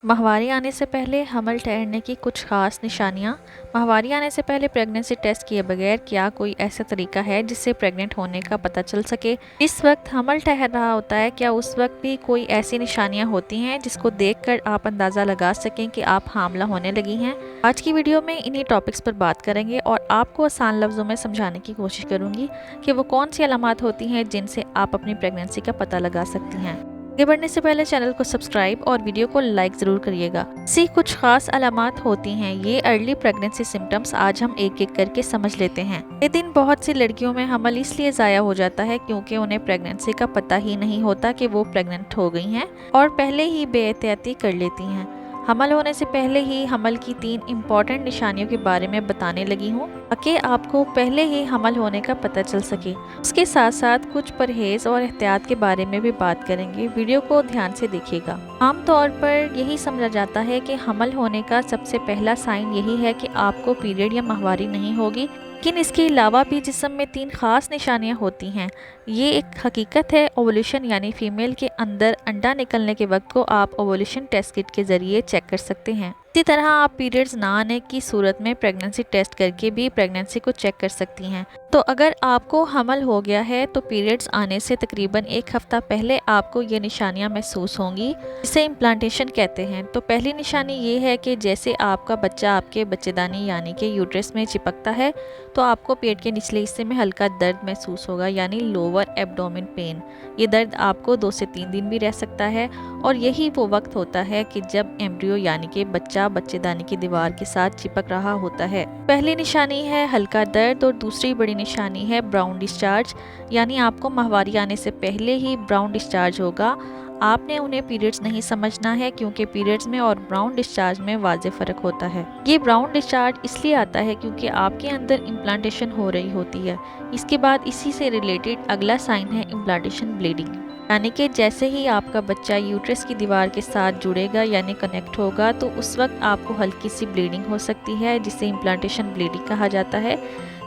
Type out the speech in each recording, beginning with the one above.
माहवारी आने से पहले हमल ठहरने की कुछ खास निशानियां। माहवारी आने से पहले प्रेगनेंसी टेस्ट किए बगैर क्या कोई ऐसा तरीका है जिससे प्रेग्नेंट होने का पता चल सके? इस वक्त हमल ठहर रहा होता है, क्या उस वक्त भी कोई ऐसी निशानियां होती हैं जिसको देखकर आप अंदाज़ा लगा सकें कि आप हामला होने लगी हैं? आज की वीडियो में इन्हीं टॉपिक्स पर बात करेंगे और आपको आसान लफ्ज़ों में समझाने की कोशिश करूंगी कि वो कौन सी अलामात होती हैं जिनसे आप अपनी प्रेगनेंसी का पता लगा सकती हैं। आगे बढ़ने से पहले चैनल को सब्सक्राइब और वीडियो को लाइक ज़रूर करिएगा। ऐसी कुछ खास अलामात होती हैं, ये अर्ली प्रेगनेंसी सिम्टम्स आज हम एक एक करके समझ लेते हैं। ये दिन बहुत सी लड़कियों में हमल इसलिए ज़ाया हो जाता है क्योंकि उन्हें प्रेगनेंसी का पता ही नहीं होता कि वो प्रेग्नेंट हो गई हैं और पहले ही बेएहतियाती कर लेती हैं। हमल होने से पहले ही हमल की 3 इम्पॉर्टेंट निशानियों के बारे में बताने लगी हूँ ताकि आपको पहले ही हमल होने का पता चल सके। उसके साथ साथ कुछ परहेज और एहतियात के बारे में भी बात करेंगे। वीडियो को ध्यान से देखिएगा। आमतौर पर यही समझा जाता है कि हमल होने का सबसे पहला साइन यही है कि आपको पीरियड या माहवारी नहीं होगी, लेकिन इसके अलावा भी जिस्म में 3 खास निशानियां होती हैं। ये एक हकीकत है। ओवुलेशन यानी फीमेल के अंदर अंडा निकलने के वक्त को आप ओवुलेशन टेस्ट किट के जरिए चेक कर सकते हैं। इसी तरह आप पीरियड्स ना आने की सूरत में प्रेगनेंसी टेस्ट करके भी प्रेगनेंसी को चेक कर सकती हैं। तो अगर आपको हमल हो गया है तो पीरियड्स आने से तकरीबन 1 हफ्ता पहले आपको ये निशानियां महसूस होंगी, जिसे इम्प्लांटेशन कहते हैं। तो पहली निशानी ये है कि जैसे आपका बच्चा आपके बच्चेदानी यानी कि यूट्रस में चिपकता है तो आपको पेट के निचले हिस्से में हल्का दर्द महसूस होगा, यानी लोअर एब्डोमेन पेन। ये दर्द आपको 2 से 3 दिन भी रह सकता है और यही वो वक्त होता है कि जब एम्ब्रियो यानी कि बच्चा बच्चेदानी की दीवार के साथ चिपक रहा होता है। पहली निशानी है हल्का दर्द और दूसरी बड़ी निशानी है ब्राउन डिस्चार्ज, यानी आपको माहवारी आने से पहले ही ब्राउन डिस्चार्ज होगा। आपने उन्हें पीरियड्स नहीं समझना है क्योंकि पीरियड्स में और ब्राउन डिस्चार्ज में वाज़ेह फ़र्क होता है। ये ब्राउन डिस्चार्ज इसलिए आता है क्योंकि आपके अंदर इम्प्लांटेशन हो रही होती है। इसके बाद इसी से रिलेटेड अगला साइन है इम्प्लांटेशन ब्लीडिंग, यानी कि जैसे ही आपका बच्चा यूट्रस की दीवार के साथ जुड़ेगा यानी कनेक्ट होगा तो उस वक्त आपको हल्की सी ब्लीडिंग हो सकती है, जिसे इम्प्लांटेशन ब्लीडिंग कहा जाता है।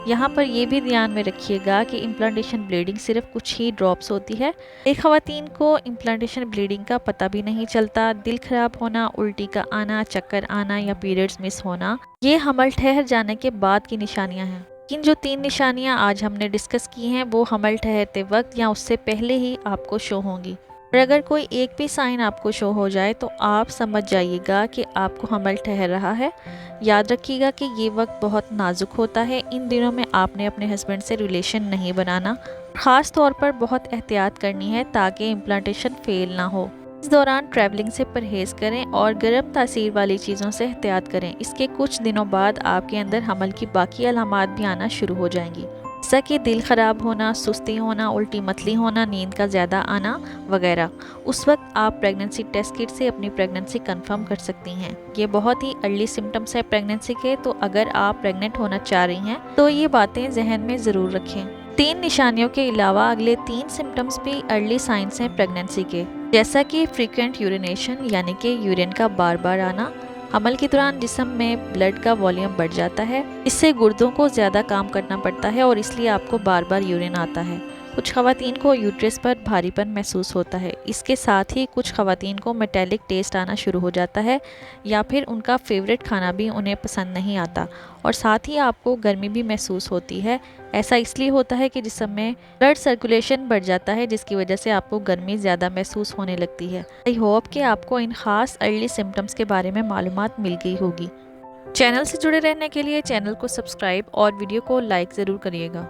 यहाँ पर यह भी ध्यान में रखिएगा कि इम्प्लांटेशन ब्लीडिंग सिर्फ कुछ ही ड्रॉप्स होती है। एक ख़वातीन को इम्प्लांटेशन ब्लीडिंग का पता भी नहीं चलता। दिल खराब होना, उल्टी का आना, चक्कर आना या पीरियड्स मिस होना, ये हमल ठहर जाने के बाद की निशानियाँ हैं। लेकिन जो 3 निशानियाँ आज हमने डिस्कस की हैं वो हमल ठहरते वक्त या उससे पहले ही आपको शो होंगी। और अगर कोई एक भी साइन आपको शो हो जाए तो आप समझ जाइएगा कि आपको हमल ठहर रहा है। याद रखिएगा कि ये वक्त बहुत नाजुक होता है। इन दिनों में आपने अपने हस्बैंड से रिलेशन नहीं बनाना, ख़ास तौर पर बहुत एहतियात करनी है ताकि इम्प्लांटेशन फेल ना हो। इस दौरान ट्रैवलिंग से परहेज़ करें और गर्म तासीर वाली चीज़ों से एहतियात करें। इसके कुछ दिनों बाद आपके अंदर हमल की बाकी अलामात भी आना शुरू हो जाएंगी, जैसा कि दिल ख़राब होना, सुस्ती होना, उल्टी मतली होना, नींद का ज़्यादा आना वगैरह। उस वक्त आप प्रेगनेंसी टेस्ट किट से अपनी प्रेगनेंसी कंफर्म कर सकती हैं। ये बहुत ही अर्ली सिम्टम्स है प्रेगनेंसी के, तो अगर आप प्रेग्नेंट होना चाह रही हैं तो ये बातें जहन में ज़रूर रखें। 3 निशानियों के अलावा अगले 3 सिम्टम्स भी अर्ली साइंस हैं प्रेगनेंसी के, जैसा कि फ्रीक्वेंट यूरिनेशन यानी कि यूरिन का बार बार आना। हमल के दौरान जिस्म में ब्लड का वॉल्यूम बढ़ जाता है, इससे गुर्दों को ज़्यादा काम करना पड़ता है और इसलिए आपको बार बार यूरिन आता है। कुछ ख़वातीन को यूट्रस पर भारीपन महसूस होता है। इसके साथ ही कुछ ख़वातीन को मेटालिक टेस्ट आना शुरू हो जाता है या फिर उनका फेवरेट खाना भी उन्हें पसंद नहीं आता, और साथ ही आपको गर्मी भी महसूस होती है। ऐसा इसलिए होता है कि जिस्म में ब्लड सर्कुलेशन बढ़ जाता है, जिसकी वजह से आपको गर्मी ज़्यादा महसूस होने लगती है। आई होप कि आपको इन ख़ास अर्ली सिम्टम्स के बारे में मालूमात मिल गई होगी। चैनल से जुड़े रहने के लिए चैनल को सब्सक्राइब और वीडियो को लाइक ज़रूर करिएगा।